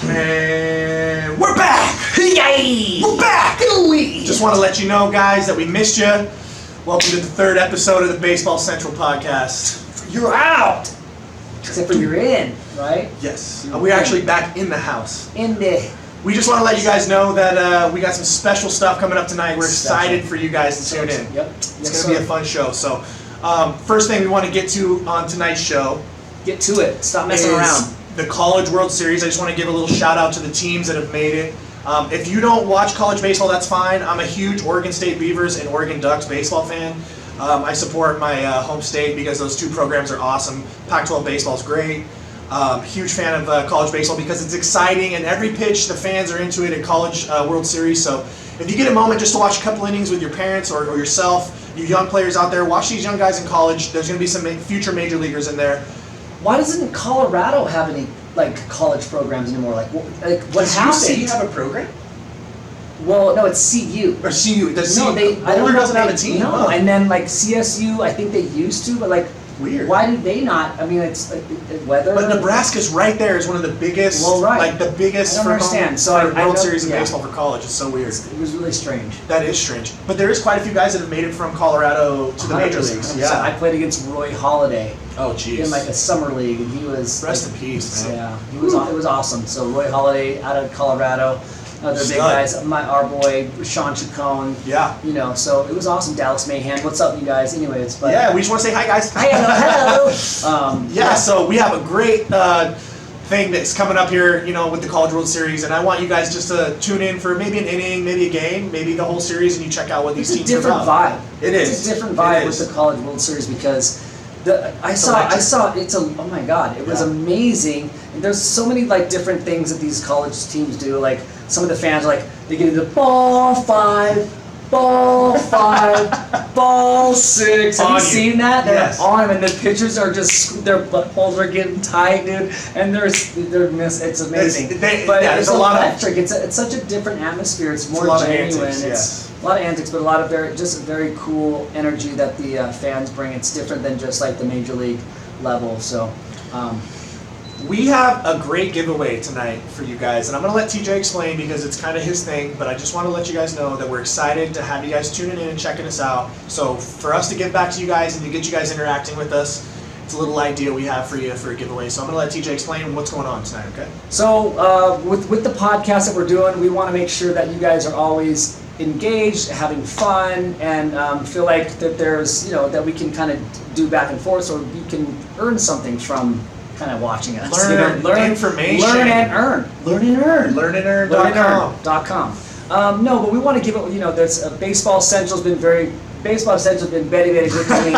And we're back! Yay! We're back! Ooh-wee. Just want to let you know, guys, that we missed you. Welcome to the third episode of the Baseball Central podcast. You're out! Except for you're in, right? Yes. We're actually back in the house. In the... We just want to let you guys know that we got some special stuff coming up tonight. We're excited for you guys to tune in. Yep. It's going to be a fun show. So, first thing we want to get to on tonight's show. Get to it. Stop messing around. The College World Series. I just want to give a little shout out to the teams that have made it. If you don't watch college baseball, that's fine. I'm a huge Oregon State Beavers and Oregon Ducks baseball fan. I support my home state because those two programs are awesome. Pac-12 baseball is great. Huge fan of college baseball because it's exciting and every pitch the fans are into it at College World Series. So if you get a moment just to watch a couple innings with your parents or yourself, you young players out there, watch these young guys in college. There's going to be some future major leaguers in there. Why doesn't Colorado have any college programs anymore? What happened? Does UC have a program? Well, no, it's CU. Or CU? Does no, CU? Boulder doesn't have a team. No, huh? and then CSU, I think they used to, but weird. Why did they not? I mean, it's weather. But Nebraska's right there is one of the biggest. Well, right. The biggest. I don't understand. World Series in baseball for college. It's so weird. It was really strange. That is strange. But there is quite a few guys that have made it from Colorado to the major leagues. Yeah. I played against Roy Halladay. Oh, jeez. In a summer league, and he was rest in peace, man. Yeah, it was awesome. So Roy Halladay out of Colorado, other big guys. Our boy Sean Chacon. Yeah. So it was awesome. Dallas Mahan. What's up, you guys? Anyways, but yeah, we just want to say hi, guys. Hello. Yeah. So we have a great thing that's coming up here, with the College World Series, and I want you guys just to tune in for maybe an inning, maybe a game, maybe the whole series, and you check out what these teams are about. It's a different vibe with the College World Series because. I saw it's oh my god, it was amazing. And there's so many different things that these college teams do. Some of the fans they get into ball 5, ball 5, ball 6. Have you seen that? They're on them, and the pitchers are just their buttholes are getting tight, dude. And it's amazing. It's electric. It's such a different atmosphere. It's more genuine. It's a lot of antics, but a lot of very cool energy that the fans bring. It's different than just the major league level. So, we have a great giveaway tonight for you guys, and I'm going to let TJ explain because it's kind of his thing. But I just want to let you guys know that we're excited to have you guys tuning in and checking us out. So for us to give back to you guys and to get you guys interacting with us, it's a little idea we have for you for a giveaway. So I'm going to let TJ explain what's going on tonight. Okay. So with the podcast that we're doing, we want to make sure that you guys are always engaged, having fun, and feel like that there's that we can kind of do back and forth, so you can earn something from kind of watching us. Learn information. Learn and earn. LearnandEarn.com. No, but we want to give it. There's Baseball Central's been very very good to me.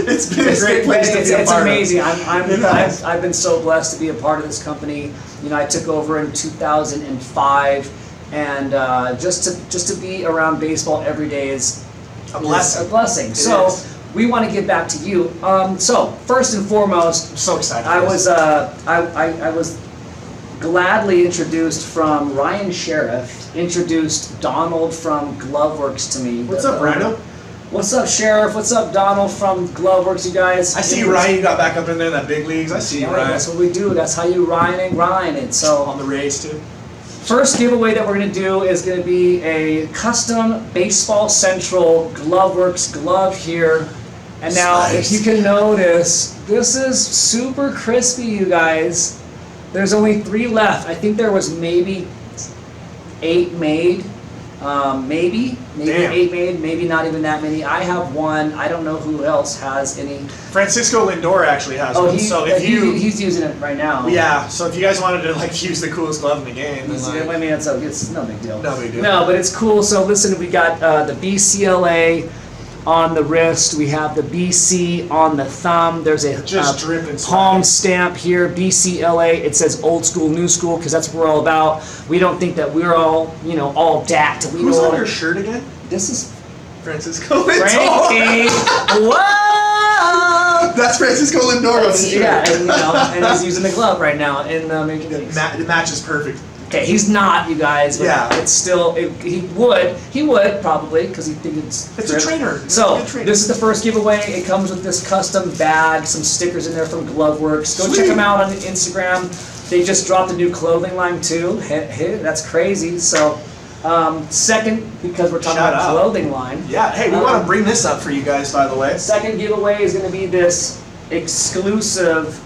It's been a great place to be a part of. It's amazing. I've been so blessed to be a part of this company. I took over in 2005. And just to be around baseball every day is a blessing. So we want to give back to you. So first and foremost, I'm so excited. I was gladly introduced from Ryan Sheriff. Introduced Donald from Gloveworks to me. What's up, Rhino? What's up, Sheriff? What's up, Donald from Gloveworks? You guys. I see you, Ryan. You got back up in there in that big leagues. I see you, Ryan. That's what we do. That's how you Ryan it. So on the Rays too. First giveaway that we're going to do is going to be a custom Baseball Central Gloveworks glove here. And now, if you can notice, this is super crispy, you guys. There's only 3 left. I think there was maybe 8 made. Maybe 8 made, maybe not even that many. I have 1. I don't know who else has any. Francisco Lindor actually has one. So he's using it right now. Yeah. So if you guys wanted to use the coolest glove in the game, then it's no big deal. No big deal. No, but it's cool. So listen, we got the BCLA on the wrist. We have the BC on the thumb. There's a palm stamp here, BCLA. It says old school, new school, because that's what we're all about. We don't think that we're all, all dat. Who's on your shirt again? This is Francisco Lindor. Frankie. Whoa! That's Francisco Lindor on the shirt. Yeah, and he's using the glove right now in the Major Leagues. It matches perfect. Okay, he's not, you guys. But Yeah. it's still. He would probably because he thinks It's a trainer. So It's a trainer. this is the first giveaway. It comes with this custom bag, some stickers in there from Gloveworks. Go Sweet. check them out on Instagram. They just dropped a new clothing line too. Hey, that's crazy. So second, because we're talking Shout about out. clothing line. Yeah, hey, we want to bring this up for you guys, by the way. Second giveaway is going to be this exclusive,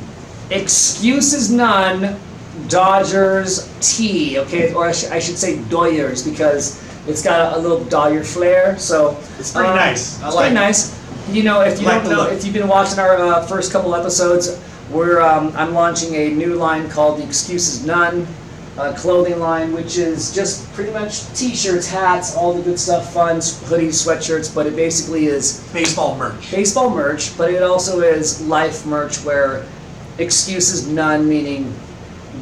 excuses none, Dodgers tee, okay, or I should say Doyers because it's got a little Dodger flair. So It's pretty nice. I It's like pretty it. nice. You know, if you Like don't the know, look. if you've been watching our first couple episodes, I'm launching a new line called the Excuses None clothing line, which is just pretty much t-shirts, hats, all the good stuff, fun, hoodies, sweatshirts, but it basically is Baseball merch. baseball merch, but it also is life merch where excuses none, meaning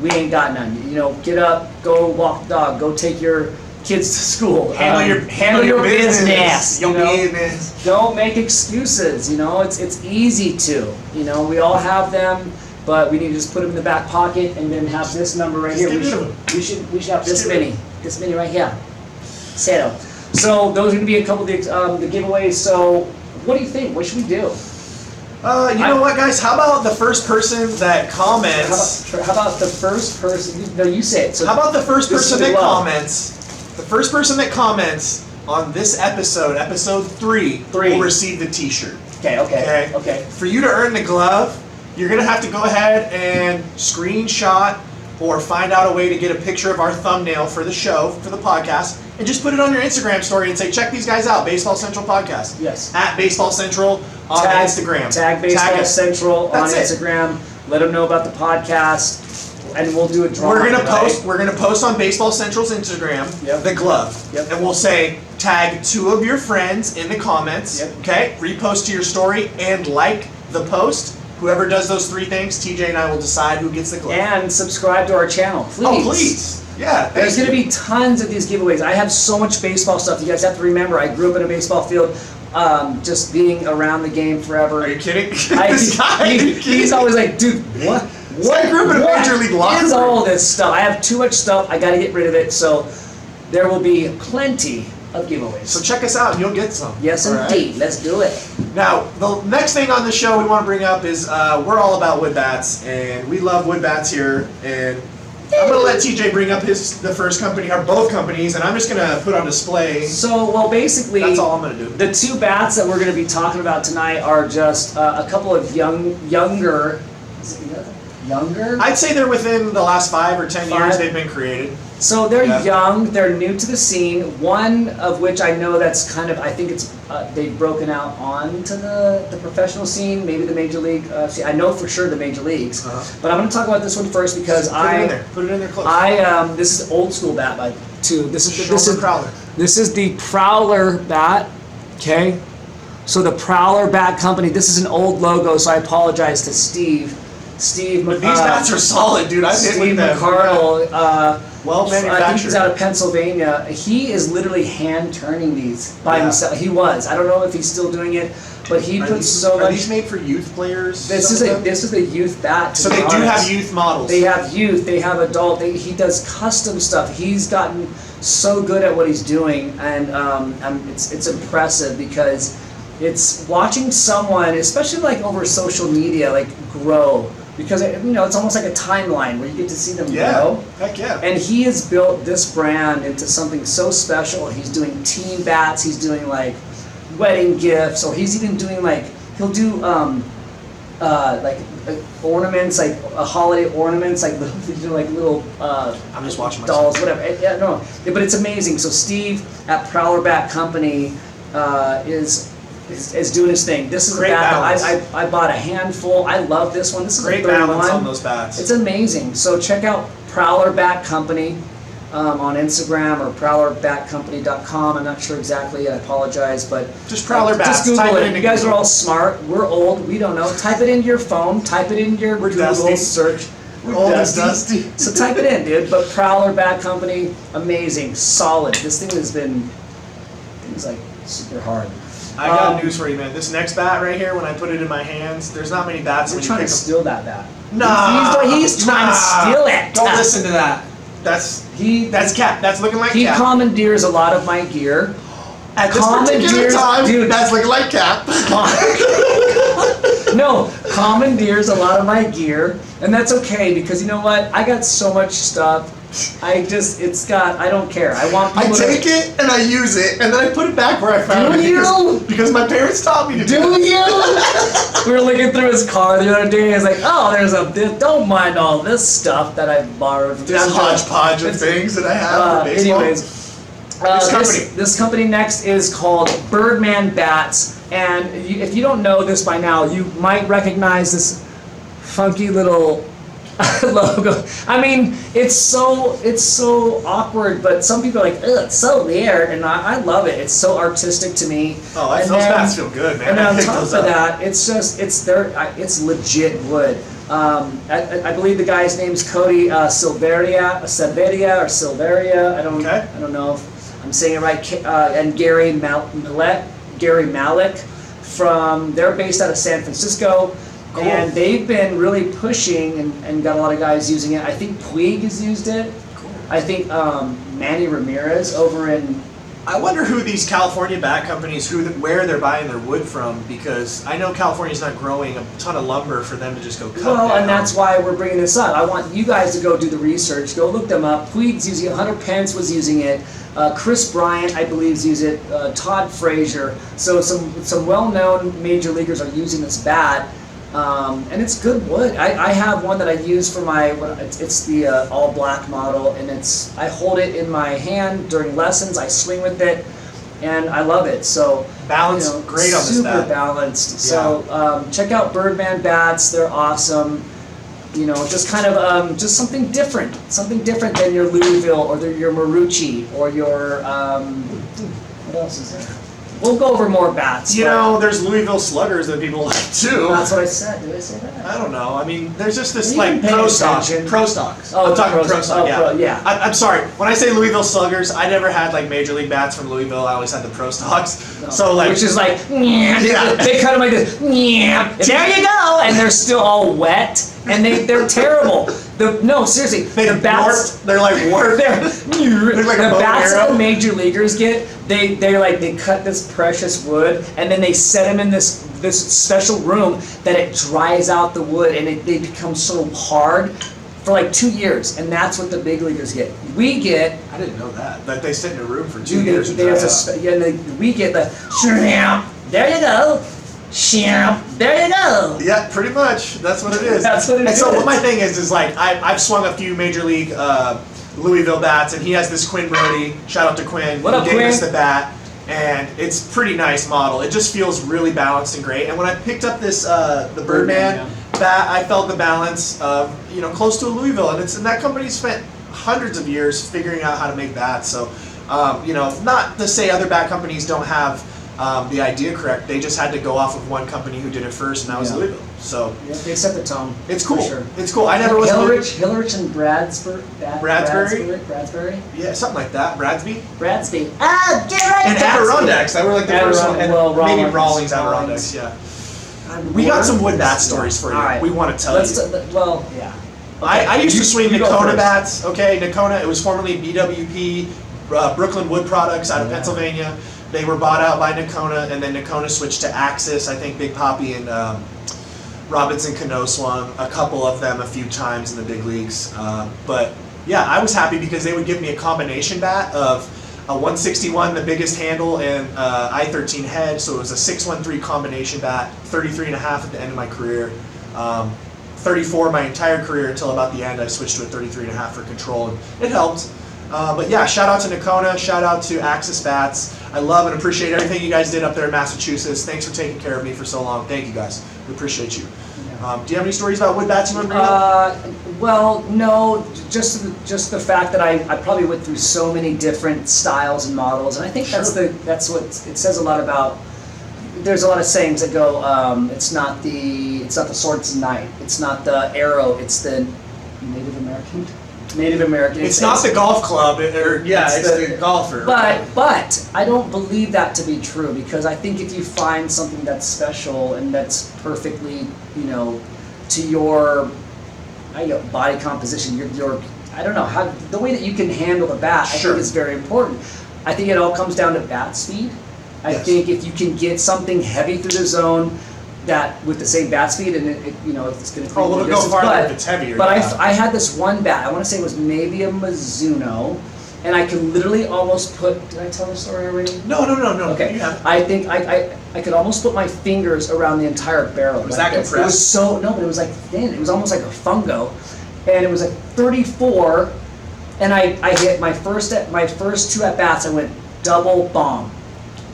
we ain't got none. You know, get up, go walk the dog, go take your kids to school. Handle your business. You Your know? business. Don't make excuses. You know, it's easy to. You know, we all have them, but we need to just put them in the back pocket and then have this number right Just here. get rid of We should have Just this get rid many right here. Settle. So those are gonna be a couple of the giveaways. So what do you think? What should we do? You know what, guys? How about the first person that comments? How about the first person? No, you say it. So How about the first this person is that well. comments? The first person that comments on this episode, episode 3, will receive the T-shirt. Okay. For you to earn the glove, you're gonna have to go ahead and screenshot or find out a way to get a picture of our thumbnail for the show, for the podcast, and just put it on your Instagram story and say, check these guys out, Baseball Central Podcast. Yes. At Baseball Central on Instagram. Tag Baseball us. Central on That's it. Instagram. Let them know about the podcast, and we'll do a drawing. We're gonna post on Baseball Central's Instagram the glove, and we'll say tag 2 of your friends in the comments. Okay, repost to your story and like the post. Whoever does those 3 things, TJ and I will decide who gets the glove. And subscribe to our channel, please. Oh, please. Yeah. There's going to be tons of these giveaways. I have so much baseball stuff. You guys have to remember, I grew up in a baseball field, just being around the game forever. Are you kidding? This guy, he's always like, dude, what? I grew up in a major league locker is room. all this stuff? I have too much stuff. I got to get rid of it. So there will be plenty of giveaways. So check us out and you'll get some. Yes, all right? indeed. Let's do it. Now, the next thing on the show we want to bring up is we're all about wood bats, and we love wood bats here. And I'm going to let TJ bring up the first company, or both companies, and I'm just going to put on display. So, well, basically, That's all I'm going to do. the 2 bats that we're going to be talking about tonight are just a couple of younger. Is it younger? I'd say they're within the last 5 or 10 years 5? they've been created. So they're Yeah. young, they're new to the scene. One of which I know that's kind of, I think it's, they've broken out onto the professional scene, maybe the major league. I know for sure the major leagues. But I'm going to talk about this one first because Put it in there. Put it in there close. this is old school bat by 2. This is Prowler. This is the Prowler bat. Okay, so the Prowler Bat Company. This is an old logo, so I apologize to Steve. But these bats are solid, dude. I've hit Steve with them. McCardle. Well I think he's manufactured. out of Pennsylvania. He is literally hand turning these by Yeah. himself. He was. I don't know if he's still doing it, but he puts so Are much. these made for youth players? This is a youth bat. So they do have youth models. They have youth. They have adult. He does custom stuff. He's gotten so good at what he's doing, and it's impressive because it's watching someone, especially like over social media, like grow. Because it's almost like a timeline where you get to see them grow. Heck yeah. And he has built this brand into something so special. He's doing team bats. He's doing like wedding gifts, or he's even doing like he'll do ornaments, like holiday ornaments, like little I'm just watching myself. dolls, whatever. Yeah, no, but it's amazing. So Steve at Prowler Bat Company is doing his thing. This is Great a bat balance. that I bought a handful. I love this one. This is Great the third balance one. on those bats. It's amazing. So check out Prowler Bat Company on Instagram or prowlerbatcompany.com. I'm not sure exactly. I apologize, but Just Prowler bats. Just Google Type it it. into You guys are Google. all smart. We're old. We don't know. Type it into your phone. Type it into your Google dusty. search. We're old and dusty. So type it in, dude. But Prowler Bat Company, amazing, solid. This thing has been, it's like super hard. I got news for you, man. This next bat right here, when I put it in my hands, there's not many bats You're when you trying pick to them. steal that bat. Nah, He's trying to steal it. Don't listen to that. That's Cap. That's looking like He Cap. commandeers a lot of my gear. At this particular time, dude, that's looking like Cap. No, commandeers a lot of my gear, and that's okay because you know what? I got so much stuff. I don't care. I want people I take it and I use it, and then I put it back where I found it because my parents taught me to do it. Do you? We were looking through his car the other day. It's like, oh, don't mind all this stuff that I borrowed. This hodgepodge of things that I have for baseball. Anyways, this company next is called Birdman Bats, and if you don't know this by now, you might recognize this funky little logo. I mean, it's so awkward, but some people are like, ugh, it's so weird, and I love it. It's so artistic to me. Oh, those bats feel good, man. And on top of that, it's legit wood. I believe the guy's name's Cody Silveria. I don't know if I'm saying it right. And Gary Malik they're based out of San Francisco. Cool. And they've been really pushing and got a lot of guys using it. I think Puig has used it. Cool. I think Manny Ramirez over in... I wonder who these California bat companies, where they're buying their wood from, because I know California's not growing a ton of lumber for them to just go cut down. And that's why we're bringing this up. I want you guys to go do the research, go look them up. Puig's using it, Hunter Pence was using it, Chris Bryant, I believe, is using it, Todd Frazier. So some well-known major leaguers are using this bat. And it's good wood. I have one that I use for it's the all black model, and I hold it in my hand during lessons. I swing with it, and I love it. So balanced, great on this bat. Super balanced. Yeah. So check out Birdman bats. They're awesome. Just kind of just something different than your Louisville or your Marucci or your what else is there? We'll go over more bats. There's Louisville Sluggers that people like too. That's what I said. Did I say that? I don't know. I mean, there's just this pro stocks. Oh, I'm talking pro stock. Yeah. I'm sorry. When I say Louisville Sluggers, I never had major league bats from Louisville. I always had the pro stocks. No. So which is they cut them like this. There you go, and they're still all wet, and they're terrible. No, seriously, the bats. They're like warped. They're like the bats that the major leaguers get. They cut this precious wood, and then they set them in this special room that it dries out the wood, and they become so hard for 2 years, and that's what the big leaguers get. We get. I didn't know that. That they sit in a room for 2 years. We get the shrimp. There you go. There you go. Yeah, pretty much. That's what it is. That's what it is. So what my thing is I've swung a few major league Louisville bats, and he has this Quinn Brody. Shout out to Quinn. What up, Quinn? Quinn? Us the bat, and it's pretty nice model. It just feels really balanced and great. And when I picked up this the Birdman bat, I felt the balance of close to a Louisville, and that company spent hundreds of years figuring out how to make bats. So not to say other bat companies don't have the idea correct. They just had to go off of one company who did it first, and that was Louisville. So they set the tone. It's cool. Sure. It's cool. I never was Hillerich and Bradbury. Yeah, something like that. Bradsby. Ah, get right. And Adirondacks. That were the first one. And maybe Rawlings Adirondacks. Yeah. We got some wood bat stories for you. Right. We want to tell you. Yeah. Okay. I used to swing Nakona bats. Okay, Nakona. It was formerly BWP, Brooklyn Wood Products out of Pennsylvania. They were bought out by Nakona, and then Nakona switched to Axis. I think Big Poppy and Robinson Cano swung a couple of them a few times in the big leagues. But yeah, I was happy because they would give me a combination bat of a 161, the biggest handle, and I-13 head. So it was a 613 combination bat, 33 and a half at the end of my career. 34 my entire career until about the end. I switched to a 33 and a half for control, and it helped. But yeah, shout out to Nakona, shout out to Axis Bats. I love and appreciate everything you guys did up there in Massachusetts. Thanks for taking care of me for so long. Thank you guys. We appreciate you. Do you have any stories about wood bats you want to bring up? Well, no, just the fact that I probably went through so many different styles and models, and I think that's what it says a lot about. There's a lot of sayings that go, it's not the sword, it's the knight. It's not the arrow, it's the Native American. It's not the golf club, it's the golfer. But I don't believe that to be true, because I think if you find something that's special and that's perfectly, to your body composition, your I don't know, how the way that you can handle the bat, I think is very important. I think it all comes down to bat speed. I think if you can get something heavy through the zone that with the same bat speed, and it you know, it's going to go farther if it's heavier. But I had this one bat, I want to say it was maybe a Mizuno, and I could literally almost put, did I tell the story already? No. Okay, I think I could almost put my fingers around the entire barrel. Was that compressed? It was so, no, but it was like thin, it was almost like a fungo, and it was like 34, and I hit my first 2 at-bats, I went double bomb.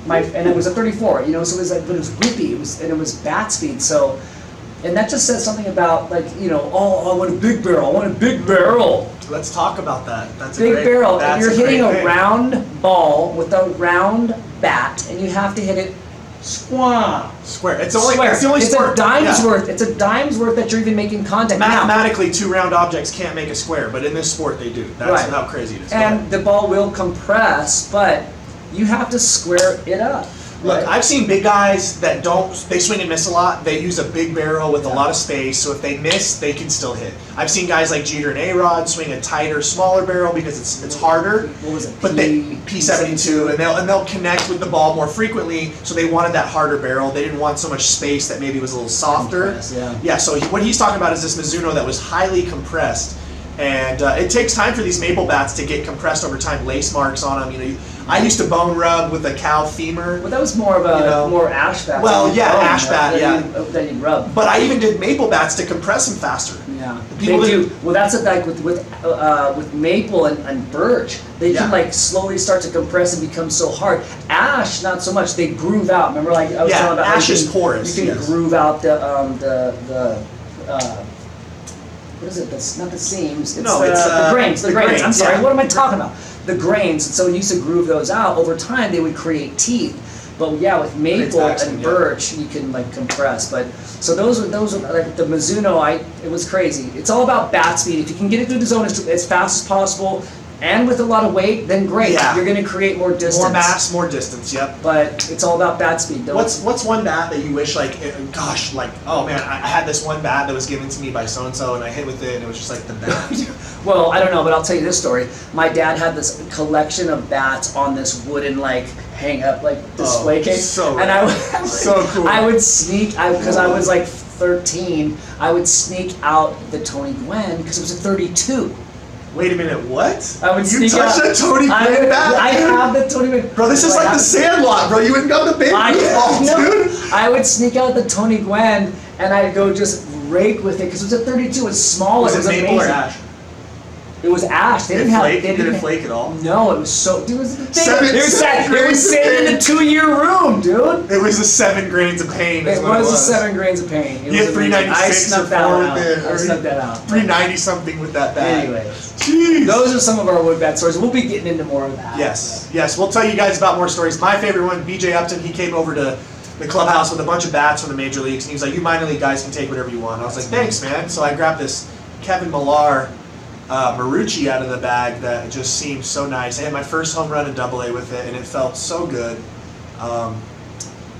And it was a 34, you know, so it was like, but it was whippy, it was bat speed, so, and that just says something about, like, you know, oh, I want a big barrel. Let's talk about that. That's big a great barrel. That's You're hitting a thing. round ball with a round bat, and you have to hit it square. It's the only sport. A dime's worth. It's a dime's worth that you're even making contact. Mathematically, 2 round objects can't make a square, but in this sport they do. That's how crazy it is. And the ball will compress, but you have to square it up. Look, I've seen big guys that they swing and miss a lot. They use a big barrel with a lot of space, so if they miss, they can still hit. I've seen guys like Jeter and A-Rod swing a tighter, smaller barrel because it's harder. What was it? But P72, and they'll connect with the ball more frequently, so they wanted that harder barrel. They didn't want so much space that maybe was a little softer. So what he's talking about is this Mizuno that was highly compressed. And it takes time for these maple bats to get compressed over time, lace marks on them. You know, I used to bone rub with a cow femur. Well, that was more of a more ash bat. Well, yeah, ash bat, that you rub. But I even did maple bats to compress them faster. Yeah, they do. Well, that's like with maple and birch, they can like slowly start to compress and become so hard. Ash, not so much. They groove out. Remember, like I was talking about. Ash is porous. You can groove out the what is it? That's not the seams. It's the grains. The grains. I'm sorry. What am I talking about? The grains. So when you used to groove those out, over time they would create teeth. But yeah, with maple and birch, you can like compress. But so those are like the Mizuno. It was crazy. It's all about bat speed. If you can get it through the zone as fast as possible, and with a lot of weight, then great. Yeah. You're going to create more distance. More mass, more distance. Yep. But it's all about bat speed. What's one bat that you wish oh man, I had this one bat that was given to me by so and so, and I hit with it, and it was just like the bat. Well, I don't know, but I'll tell you this story. My dad had this collection of bats on this wooden hang up display case, so and I would so cool. I would sneak because I was like 13. I would sneak out the Tony Gwynn because it was a 32. Wait a minute, what? I would you touched a Tony Gwynn bat? I have the Tony Gwynn. Bro, this is like the Sandlot, bro. You wouldn't go to the baby ball, dude. I would sneak out the Tony Gwynn and I'd go just rake with it because it was a 32. It was smaller. Was it maple or ash? It was ash. They didn't have. Did it flake at all? No, it was so. Dude, it was sitting in a 2-year room, dude. It was the 7 grains of pain. It was the 7 grains of pain. You had 396 I snuck that out. 390 something with that bat. Anyways, jeez. Those are some of our wood bat stories. We'll be getting into more of that. Yes. We'll tell you guys about more stories. My favorite one, BJ Upton. He came over to the clubhouse with a bunch of bats from the major leagues, and he was like, "You minor league guys can take whatever you want." I was like, "Thanks, man." So I grabbed this Kevin Millar Marucci out of the bag that just seemed so nice. I had my first home run in AA with it, and it felt so good. I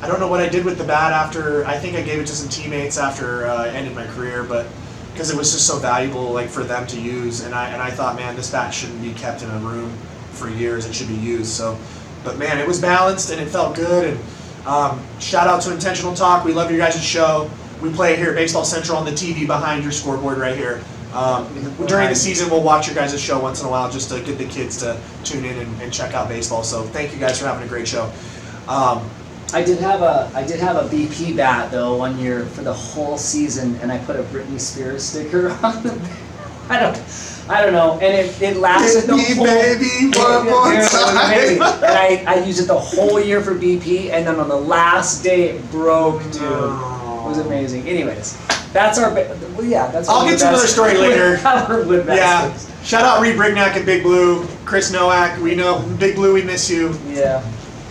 don't know what I did with the bat after. I think I gave it to some teammates after I ended my career, but because it was just so valuable, for them to use. And I thought, man, this bat shouldn't be kept in a room for years. It should be used. So, but man, it was balanced and it felt good. And shout out to Intentional Talk. We love your guys' show. We play it here at Baseball Central on the TV behind your scoreboard right here. During the season, we'll watch your guys' show once in a while just to get the kids to tune in and check out baseball. So thank you guys for having a great show. I did have a BP bat though 1 year for the whole season, and I put a Britney Spears sticker on the. I don't know, and it lasted the whole. Baby, one more time. And I used it the whole year for BP, and then on the last day it broke, dude. It was amazing. Anyways. That's our. That's. I'll get to another story later. Yeah. Shout out Reed Brignac and Big Blue, Chris Nowak. We know Big Blue. We miss you. Yeah.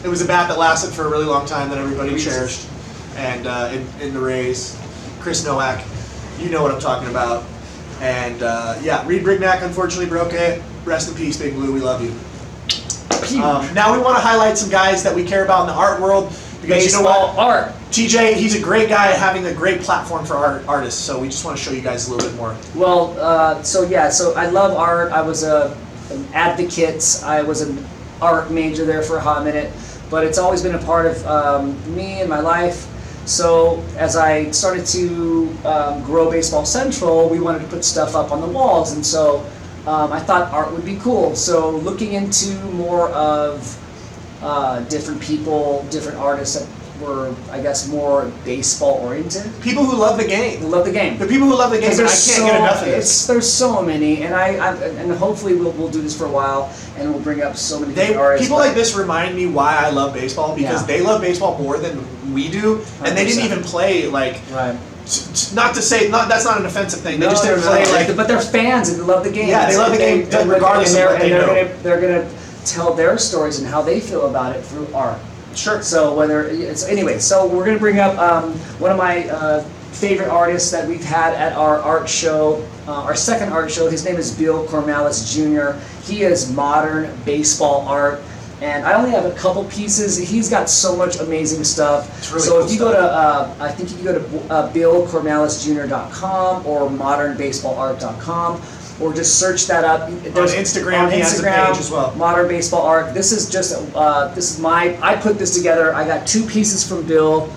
It was a bat that lasted for a really long time that everybody cherished, and in the Rays, Chris Nowak, you know what I'm talking about. And Reed Brignac unfortunately broke it. Rest in peace, Big Blue. We love you. Now we want to highlight some guys that we care about in the art world. Because baseball you know what? art. TJ, he's a great guy at having a great platform for artists, so we just want to show you guys a little bit more. Well, so I love art. I was an advocate. I was an art major there for a hot minute, but it's always been a part of me and my life. So as I started to grow Baseball Central, we wanted to put stuff up on the walls, and so I thought art would be cool. So looking into more of different people, different artists that were, I guess, more baseball oriented. People who love the game. Who love the game. The people who love the game. I can't get enough of this. There's so many, and and hopefully we'll do this for a while, and we'll bring up so many different artists. People like this remind me why I love baseball, because they love baseball more than we do, and they didn't even play like. Right. Not to say, that's not an offensive thing. They just didn't play like. But they're fans and they love the game. Yeah, they love the game regardless of what they know. They're gonna tell their stories and how they feel about it through art. Sure. So so we're gonna bring up one of my favorite artists that we've had at our art show, our second art show. His name is Bill Cormalis Jr. He is modern baseball art. And I only have a couple pieces. He's got so much amazing stuff. It's really so cool if you go to, I think if you go to billcormalisjr.com or modernbaseballart.com, or just search that up. There's Instagram, he has a page as well. Modern Baseball Art. This is just I put this together. I got two pieces from Bill.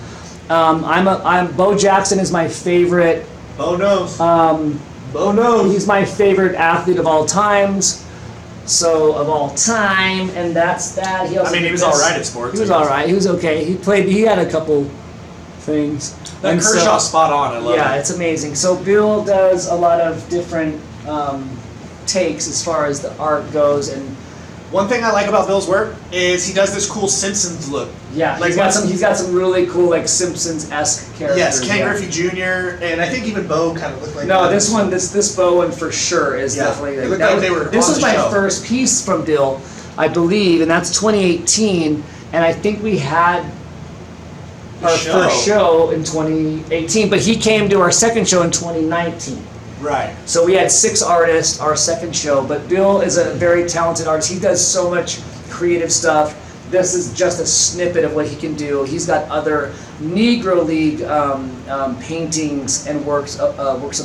Bo Jackson is my favorite. Bo knows. Bo knows. He's my favorite athlete of all times. And that's that. He was all right at sports. He was all right. He was okay. He had a couple things. That Kershaw's spot on. I love it. Yeah, it's amazing. So Bill does a lot of different takes as far as the art goes, and one thing I like about Bill's work is he does this cool Simpsons look. Yeah, like he's got some really cool like Simpsons-esque characters. Yes, Ken Griffey Jr. and I think even Bo kind of looked like. No, this Bo one for sure is definitely. It looked like they were. This was my first piece from Bill, I believe, and that's 2018, and I think we had our first show in 2018, but he came to our second show in 2019. Right. So we had 6 artists, our second show, but Bill is a very talented artist. He does so much creative stuff. This is just a snippet of what he can do. He's got other Negro League paintings and works of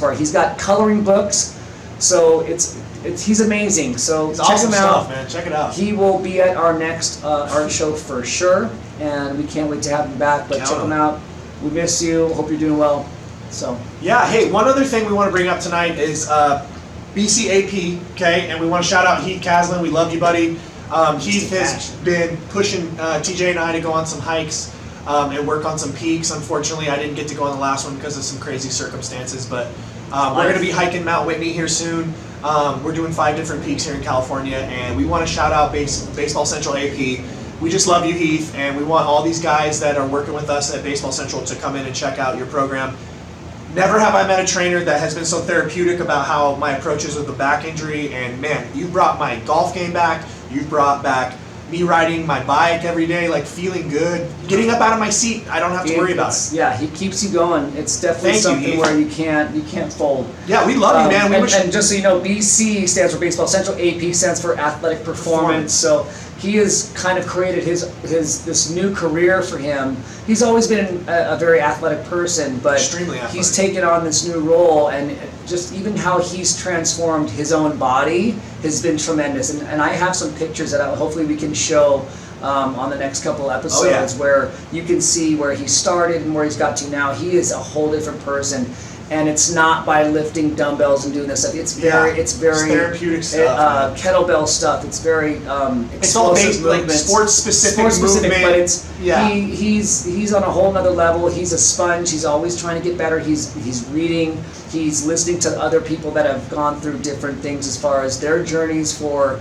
art. He's got coloring books, so he's amazing. So it's check awesome him out. Stuff, man. Check it out. He will be at our next art show for sure, and we can't wait to have him back. But check him out. We miss you. Hope you're doing well. So yeah, hey, one other thing we want to bring up tonight is BCAP, okay, and we want to shout out Heath Caslin. We love you, buddy. Heath has been pushing TJ and I to go on some hikes and work on some peaks. Unfortunately, I didn't get to go on the last one because of some crazy circumstances, but we're going to be hiking Mount Whitney here soon. We're doing 5 different peaks here in California, and we want to shout out Baseball Central AP. We just love you, Heath, and we want all these guys that are working with us at Baseball Central to come in and check out your program. Never have I met a trainer that has been so therapeutic about how my approach is with the back injury, and man, you brought my golf game back, you brought back me riding my bike every day, like feeling good, getting up out of my seat, I don't have to worry about it. Yeah, he keeps you going. It's definitely something where you can't fold. Yeah, we love you, man. And just so you know, BC stands for Baseball Central, AP stands for Athletic Performance. So he has kind of created this new career for him. He's always been a very athletic person, but extremely athletic. He's taken on this new role, and just even how he's transformed his own body has been tremendous. And I have some pictures that hopefully we can show on the next couple episodes where you can see where he started and where he's got to now. He is a whole different person. And it's not by lifting dumbbells and doing this stuff. It's very therapeutic stuff. Kettlebell stuff. It's very it's all based like sports specific movement. But it's he's on a whole nother level. He's a sponge. He's always trying to get better. He's reading. He's listening to other people that have gone through different things as far as their journeys for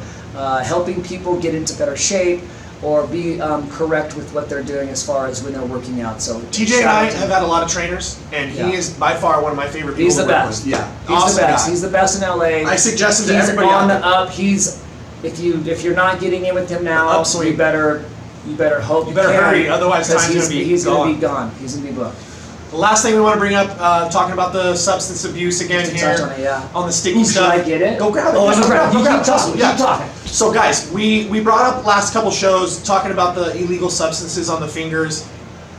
helping people get into better shape or be correct with what they're doing as far as when they're working out. So TJ and I have had a lot of trainers, and he is by far one of my favorite people. He's the to work best. with. Yeah, he's awesome the best. guy. He's the best in LA. I suggest him to everybody. He's on the out up. If you're not getting in with him now, you better hope. You better hurry, otherwise time's gonna be He's gonna be gone. He's gonna be booked. The last thing we want to bring up, talking about the substance abuse again here on the sticky stuff. Should I get it? Go grab it. Keep talking. So guys, we brought up last couple shows talking about the illegal substances on the fingers.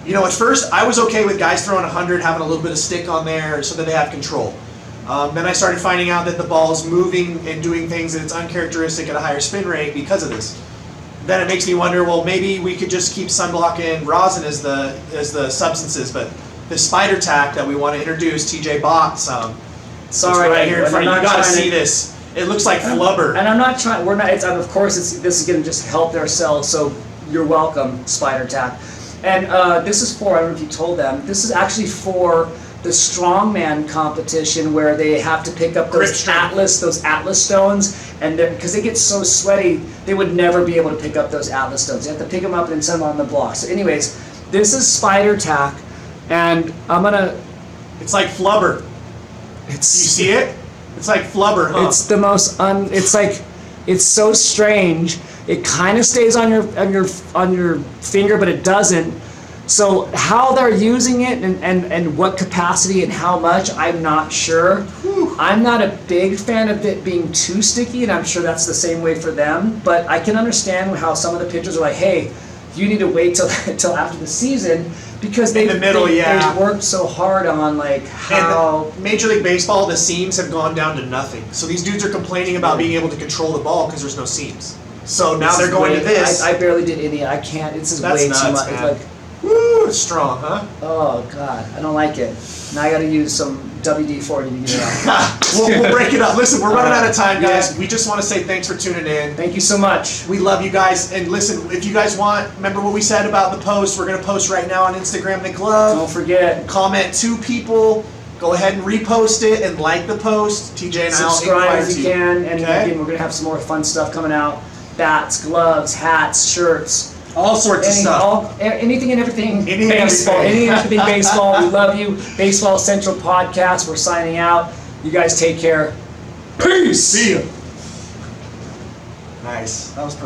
You know, at first I was okay with guys throwing 100, having a little bit of stick on there so that they have control. Then I started finding out that the ball's moving and doing things that it's uncharacteristic at a higher spin rate because of this. Then it makes me wonder, well, maybe we could just keep sunblock and rosin as the substances, but the spider tack that we want to introduce, TJ bought some. Sorry, right here in front of you. You gotta see to, this. It looks like flubber. And I'm not trying. We're not. It's, of course, this is going to just help their cells. So you're welcome, spider tack. And this is for. I don't know if you told them. This is actually for the strongman competition where they have to pick up those Atlas stones, and because they get so sweaty, they would never be able to pick up those Atlas stones. They have to pick them up and send them on the block. So, anyways, this is spider tack, and I'm gonna. It's like flubber. You see it? It's like flubber, huh? It's the most it's like, it's so strange. It kind of stays on your finger, but it doesn't. So how they're using it and what capacity and how much, I'm not sure. Whew. I'm not a big fan of it being too sticky, and I'm sure that's the same way for them. But I can understand how some of the pitchers are like, hey, you need to wait till after the season, because they've worked so hard on like how. And Major League Baseball, the seams have gone down to nothing. So these dudes are complaining about being able to control the ball because there's no seams. So now they're going to this. I barely did any. I can't. This is way nuts, too much. man. It's like, woo, it's strong, huh? oh God, I don't like it. Now I got to use some WD-40 to get it out. We'll break it up. Listen, we're running out of time, guys. Yeah. We just want to say thanks for tuning in. Thank you so much. We love you guys. And listen, if you guys want, remember what we said about the post. We're going to post right now on Instagram the glove. Don't forget. Comment 2 people. Go ahead and repost it and like the post. TJ and I'll subscribe if you can. And okay? again, we're going to have some more fun stuff coming out. Bats, gloves, hats, shirts. All sorts of stuff. Anything and everything Anything baseball. Anything and everything baseball. We love you. Baseball Central Podcast. We're signing out. You guys take care. Peace. See you. Nice. That was perfect.